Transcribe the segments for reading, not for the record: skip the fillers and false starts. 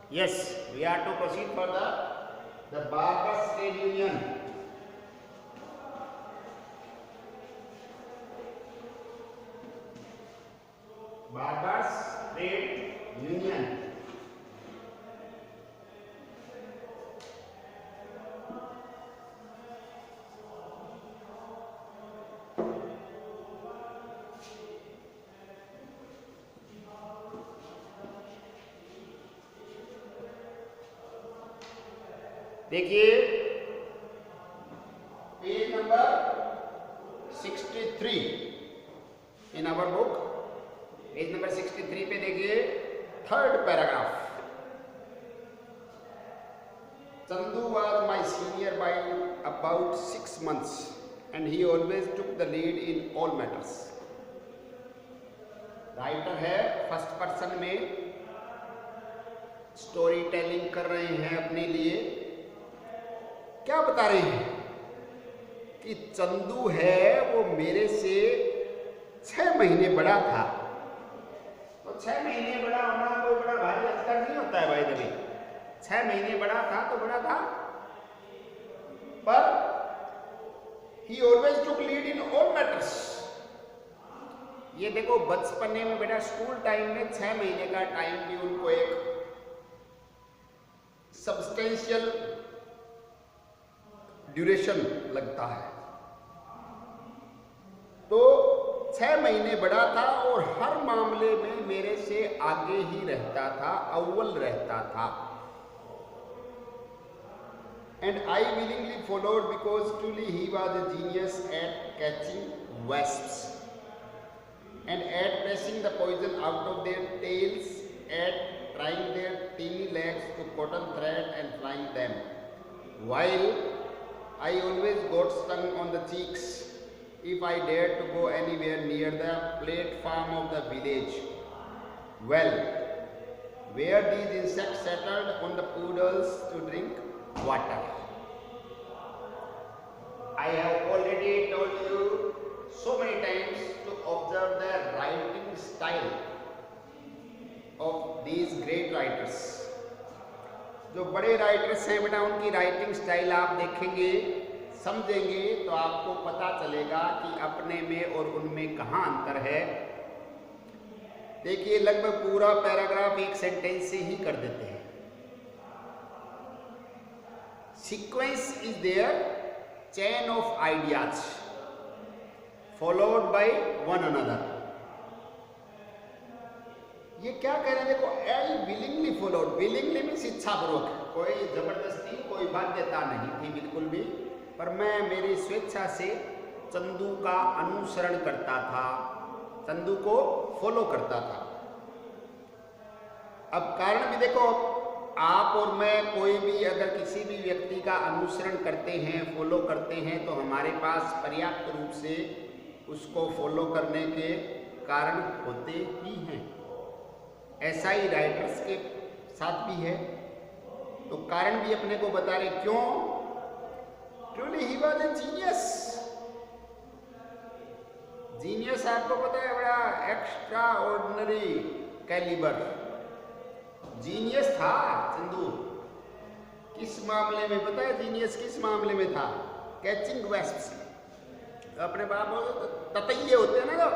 Yes, we are to proceed for the Barbers Trade Union. Barbers Trade Union. देखिए page number 63 in our book, page number 63 पे देखिए third paragraph. Chandu was my senior by about 6 months and he always took the lead in all matters. Writer है first person में, story telling कर रहे हैं अपने लिए. क्या बता रहे हैं कि चंदू है वो मेरे से 6 महीने बड़ा था. तो 6 महीने बड़ा होना कोई बड़ा भारी अक्षर नहीं होता है भाई. दबी 6 महीने बड़ा था तो बड़ा था, पर ही always took lead in all matters. ये देखो बचपने में बेटा स्कूल टाइम में 6 महीने का टाइम भी उनको एक सब्सटेंशियल ड्यूरेशन लगता है. तो 6 महीने बड़ा था और हर मामले में मेरे से आगे ही रहता था, अव्वल रहता था. And I willingly followed because truly he was a genius at catching wasps and at pressing the poison out of their tails, at trying their teeny legs to cotton thread and flying them, while I always got stung on the cheeks if I dared to go anywhere near the platform of the village. Well, where these insects settled on the puddles to drink water. I have already told you so many times to observe the writing style of these great writers. जो बड़े writers हैं बेटा उनकी writing style आप देखेंगे, समझेंगे तो आपको पता चलेगा कि अपने में और उनमें कहाँ अंतर है. देखिए लगभग पूरा पैराग्राफ एक सेंटेंस से ही कर देते हैं. Sequence is there, chain of ideas followed by one another. ये क्या कह रहे हैं देखो, I willingly followed. Willingly means इच्छापूर्वक, कोई जबरदस्ती कोई बाध्यता नहीं थी बिल्कुल भी, पर मैं मेरी स्वेच्छा से चंदू का अनुसरण करता था, चंदू को फॉलो करता था. अब कारण भी देखो, आप और मैं कोई भी अगर किसी भी व्यक्ति का अनुसरण करते हैं, फॉलो करते हैं, तो हमारे पास पर्याप्त रूप से उसको फॉलो करने के कारण होते ही हैं. ऐसा ही राइटर्स के साथ भी है. तो कारण भी अपने को बता रहे क्यों. Truly he was a genius. Genius आपको पता है बड़ा एक्स्ट्रा ऑर्डिनरी कैलिबर. जीनियस था चंदू. किस मामले में पता है जीनियस किस मामले में था? कैचिंग वेस्प्स. अपने बाप ततैये होते हैं ना जो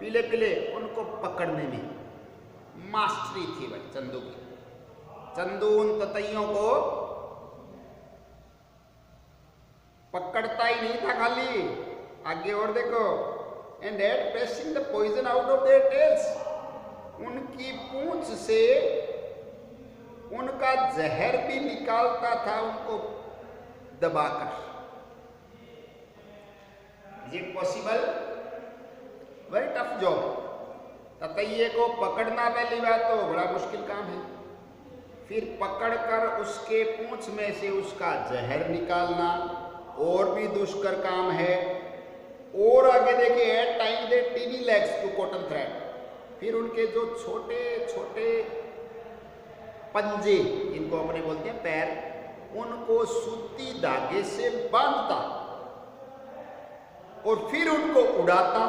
पीले पीले, उनको पकड़ने में मास्टरी थी भाई चंदू की. चंदू उन ततैयों को पकड़ता ही नहीं था खाली, आगे और देखो. And at pressing the poison out of their tails. उनकी पूंछ से उनका जहर भी निकालता था उनको दबाकर. Is it possible? Very tough job. ततैये को पकड़ना पहली बात तो बड़ा मुश्किल काम है, फिर पकड़कर उसके पूंछ में से उसका जहर निकालना और भी दुष्कर काम है. और आगे देखिए, at time they tiny legs to cotton thread. फिर उनके जो छोटे छोटे पंजे, इनको अपने बोलते हैं पैर, उनको सूती धागे से बांधता और फिर उनको उड़ाता.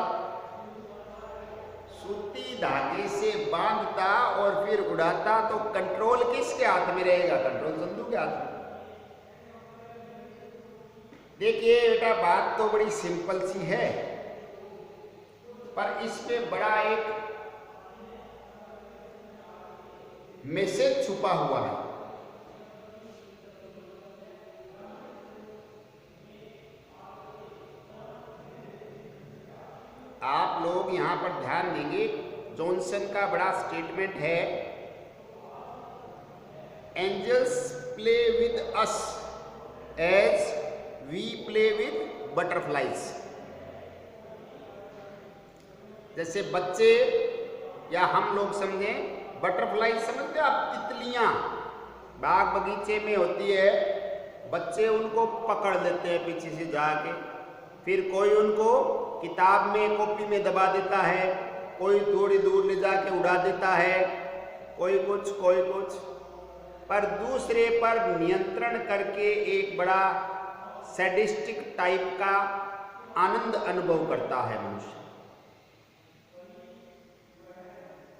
सूती धागे से बांधता और और फिर उड़ाता, तो कंट्रोल किसके हाथ में रहेगा? कंट्रोल चंदू के हाथ में। देखिए बेटा, बात तो बड़ी सिंपल सी है, पर इसमें बड़ा एक मैसेज छुपा हुआ है। आप लोग यहां पर ध्यान देंगे, जॉनसन का बड़ा स्टेटमेंट है, angels play with us as we play with butterflies. जैसे बच्चे या हम लोग समझें, बटरफ्लाई समझते हो आप? तितलियां बाग बगीचे में होती है, बच्चे उनको पकड़ लेते हैं पीछे से जाके, फिर कोई उनको किताब में कॉपी में दबा देता है, कोई थोड़ी दूर ले जाके उड़ा देता है, कोई कुछ कोई कुछ, पर दूसरे पर नियंत्रण करके एक बड़ा सैडिस्टिक टाइप का आनंद अनुभव करता है मनुष्य।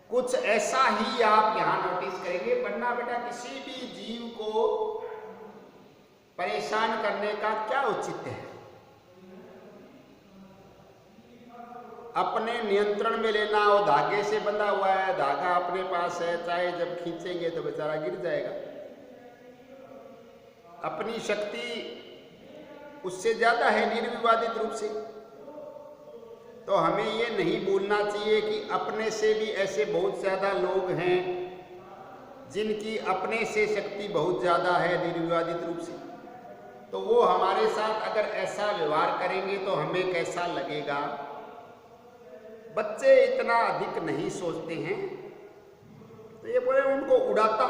कुछ ऐसा ही आप यहां नोटिस करेंगे, वरना बेटा किसी भी जीव को परेशान करने का क्या औचित्य है? अपने नियंत्रण में लेना, वो धागे से बंधा हुआ है, धागा अपने पास है, चाहे जब खींचेंगे तो बेचारा गिर जाएगा। अपनी शक्ति उससे ज्यादा है निर्विवादित रूप से। तो हमें ये नहीं भूलना चाहिए कि अपने से भी ऐसे बहुत ज्यादा लोग हैं जिनकी अपने से शक्ति बहुत ज्यादा है निर्विवादित रूप से। तो वो हमारे साथ अगर ऐसा व्यवहार करेंगे तो हमें कैसा लगेगा? बच्चे इतना अधिक नहीं सोचते हैं, तो ये बोले उनको उड़ाता।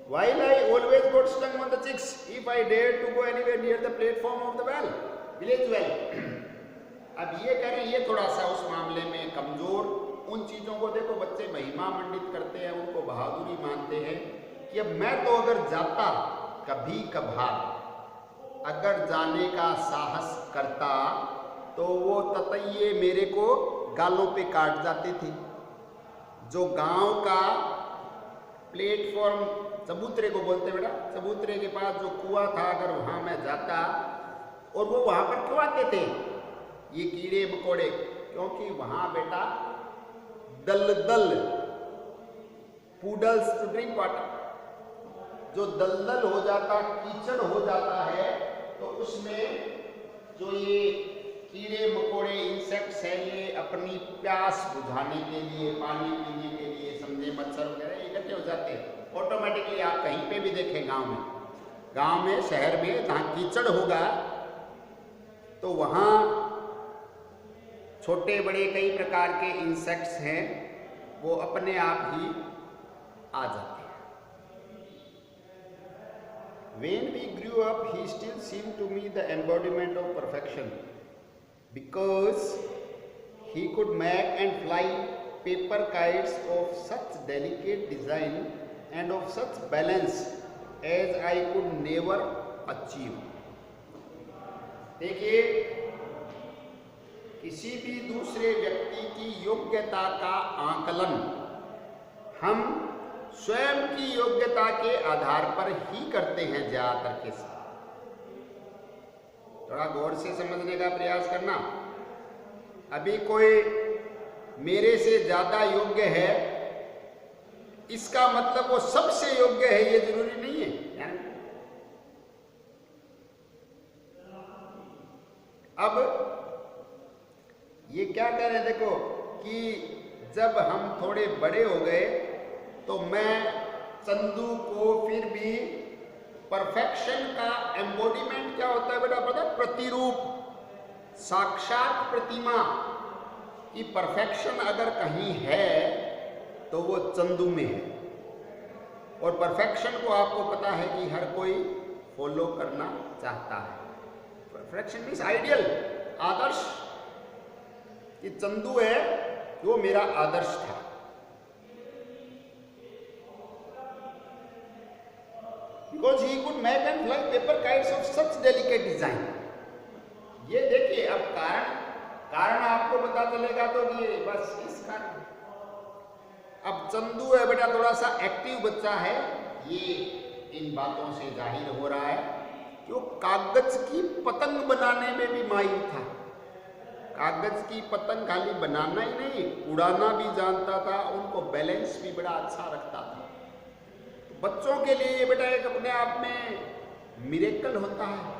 While I always got stung on the cheeks if I dared to go anywhere near the platform of the village well. अब ये कह रहे हैं, ये थोड़ा सा उस मामले में कमजोर, उन चीजों को देखो बच्चे महिमा मंडित करते हैं, उनको बहादुरी मानते हैं कि अब मैं तो अगर जाता, कभी कभार अगर जाने का साहस करता, तो वो ततैये मेरे को गालों पे काट जाते थे। जो गांव का प्लेटफॉर्म, चबूतरे को बोलते बेटा, चबूतरे के पास जो कुआं था, अगर वहां मैं जाता, और वो वहां पर क्यों आते थे ये कीड़े मकोड़े? क्योंकि वहां बेटा दलदल, पूडल्स टू ड्रिंक वाटर, जो दलदल हो जाता, कीचड़ हो जाता है, तो उसमें जो ये कीड़े मकोड़े इंसेक्ट्स हैं, ये अपनी प्यास बुझाने के लिए, पानी पीने के लिए, समझे, मच्छर वगैरह इकट्ठे हो जाते हैं ऑटोमेटिकली। आप कहीं पे भी देखें, गांव में शहर में जहाँ कीचड़ होगा, तो वहाँ छोटे बड़े कई प्रकार के इंसेक्ट्स हैं, वो अपने आप ही आ जाते हैं। When we grew up, he still seemed to me the embodiment of perfection, because he could make and fly paper kites of such delicate design and of such balance as I could never achieve. देखिए, किसी भी दूसरे व्यक्ति की योग्यता का आकलन हम स्वयं की योग्यता के आधार पर ही करते हैं ज्यादातर के साथ। थोड़ा गौर से समझने का प्रयास करना। अभी कोई मेरे से ज्यादा योग्य है, इसका मतलब वो सबसे योग्य है, ये जरूरी नहीं है। अब ये क्या कह रहे हैं, देखो कि जब हम थोड़े बड़े हो गए तो मैं चंदू को फिर भी परफेक्शन का एम्बोडिमेंट क्या होता है बेटा पता? प्रतिरूप, साक्षात प्रतिमा की परफेक्शन अगर कहीं है तो वो चंदू में है। और परफेक्शन को आपको पता है कि हर कोई फॉलो करना चाहता है। परफेक्शन मीन्स आइडियल, आदर्श। ये चंदू है, वो मेरा आदर्श था। Because he could make and fly paper kites of such delicate design. ये देखिए, अब कारण आपको पता चलेगा तो ये बस इस कारण चंदू है बेटा थोड़ा सा एक्टिव बच्चा है, ये इन बातों से जाहिर हो रहा है कि वो कागज की पतंग बनाने में भी माहिर था। कागज की पतंग खाली बनाना ही नहीं, उड़ाना भी जानता था, उनको बैलेंस भी बड़ा अच्छा रखता था। तो बच्चों के लिए ये बेटा एक अपने आप में मिरेकल होता है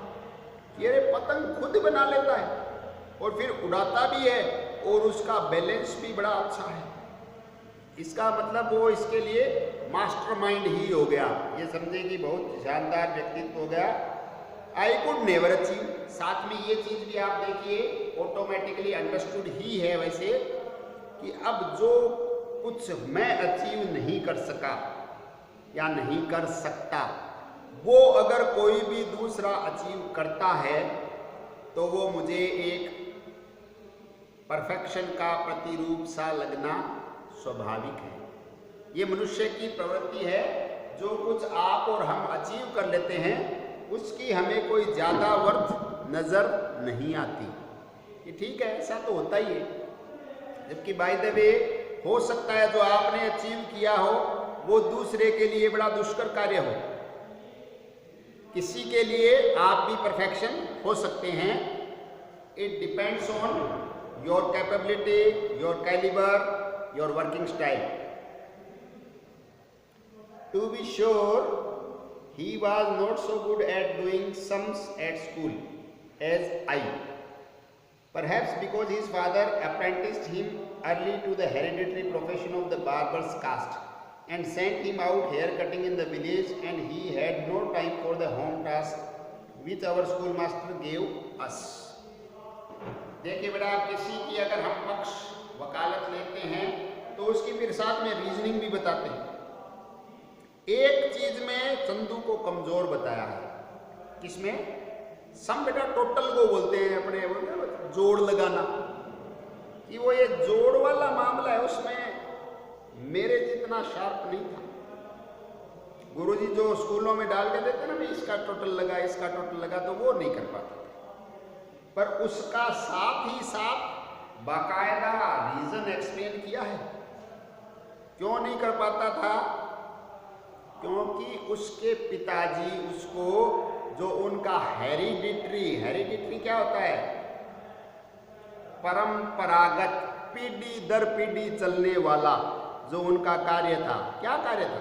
कि अरे पतंग खुद बना लेता है और फिर उड़ाता भी है और उसका बैलेंस भी बड़ा अच्छा है। इसका मतलब वो इसके लिए मास्टरमाइंड ही हो गया, ये समझे कि बहुत शानदार व्यक्तित्व हो गया। आई कुड नेवर अचीव, साथ में ये चीज भी आप देखिए ऑटोमेटिकली अंडरस्टूड ही है वैसे कि अब जो कुछ मैं अचीव नहीं कर सका या नहीं कर सकता, वो अगर कोई भी दूसरा अचीव करता है तो वो मुझे एक परफेक्शन का प्रतिरूप सा लगना स्वाभाविक है। ये मनुष्य की प्रवृत्ति है, जो कुछ आप और हम अचीव कर लेते हैं उसकी हमें कोई ज़्यादा वर्थ नज़र नहीं आती कि ठीक है ऐसा तो होता ही है। जबकि बाय द वे हो सकता है जो आपने अचीव किया हो वो दूसरे के लिए बड़ा दुष्कर कार्य हो, किसी के लिए आप भी परफेक्शन हो सकते हैं। It depends on your capability, your calibre, your working style. To be sure he was not so good at doing sums at school as I, perhaps because his father apprenticed him early to the hereditary profession of the barber's caste and sent him out hair cutting in the village, and he had no time for the home task which our schoolmaster gave us. देखिए बेटा, किसी की अगर हम पक्ष वकालत लेते हैं तो उसकी फिर साथ में रीजनिंग भी बताते हैं। एक चीज में चंदू को कमजोर बताया है, किसमें? सम बेटा टोटल को बोलते हैं, अपने जोड़ लगाना, कि वो ये जोड़ वाला मामला है उसमें मेरे जितना शार्प नहीं था। गुरुजी जो स्कूलों में डाल के देते ना, भी इसका टोटल लगा, इसका टोटल लगा, तो वो नहीं कर पाता था। पर उसका साथ ही साथ बाकायदा रीजन एक्सप्लेन किया है। क्यों नहीं कर पाता था? क्योंकि उसके पिताजी उसको, जो उनका हेरिडिटरी क्या होता है? परंपरागत पीढ़ी दर पीढ़ी चलने वाला जो उनका कार्य था, क्या कार्य था?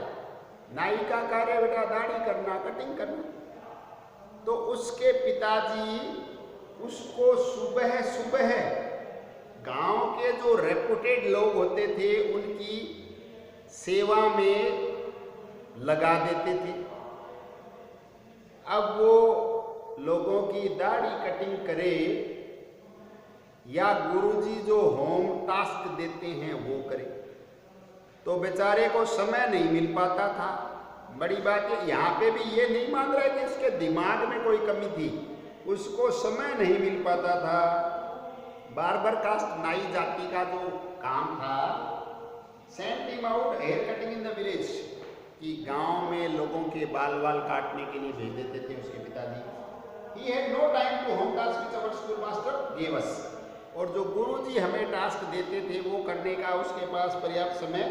नाई का कार्य बेटा, दाढ़ी करना, कटिंग करना। तो उसके पिताजी उसको सुबह सुबह गांव के जो रेपुटेड लोग होते थे उनकी सेवा में लगा देते थे। अब वो लोगों की दाढ़ी कटिंग करे या गुरुजी जो होम टास्क देते हैं वो करे, तो बेचारे को समय नहीं मिल पाता था। बड़ी बात है, यहाँ पे भी ये नहीं मान रहा है कि उसके दिमाग में कोई कमी थी, उसको समय नहीं मिल पाता था। बार्बर कास्ट नाई जाति का जो काम था, sent him out here cutting in the village, कि गांव में लोगों के बाल काटने के लिए भेज देते थे उसके पिताजी। He had no time to home task which our school master gave us, और जो गुरुजी हमें टास्क देते थे वो करने का उसके पास पर्याप्त समय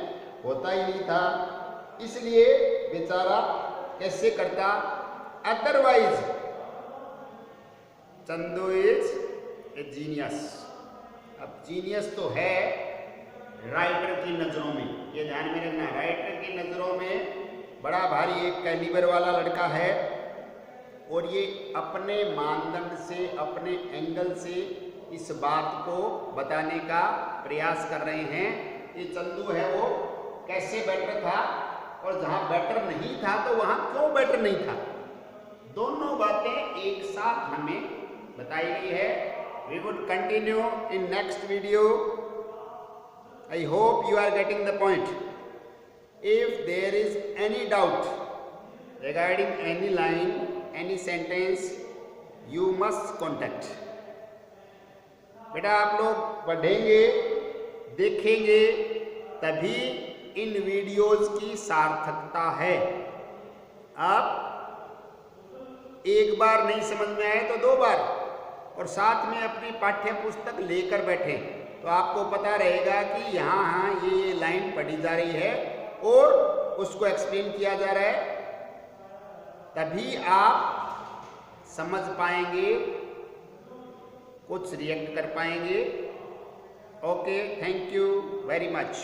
होता ही नहीं था, इसलिए बेचारा कैसे करता। Otherwise Chandu is a genius. अब जीनियस तो है राइटर की नजरों में, ये ध्यान में रखना, राइटर की नजरों में बड़ा भारी एक कैलिबर वाला लड़का है, और ये अपने मानदंड से, अपने एंगल से इस बात को बताने का प्रयास कर रहे हैं कि चंदू है वो कैसे बेटर था, और जहां बेटर नहीं था तो वहां क्यों बेटर नहीं था। दोनों बातें एक साथ हमें बताई गई है। We would continue in next video. I hope you are getting the point. If there is any doubt regarding any line, any sentence, you must contact. बेटा आप लोग पढ़ेंगे, देखेंगे, तभी इन वीडियोस की सार्थकता है। आप एक बार नहीं समझ में आए तो 2 बार, और साथ में अपनी पाठ्य पुस्तक लेकर बैठे तो आपको पता रहेगा कि यहाँ ये लाइन पढ़ी पढ़ी जा रही है और उसको एक्सप्लेन किया जा रहा है, तभी आप समझ पाएंगे, कुछ रिएक्ट कर पाएंगे। Okay, thank you very much.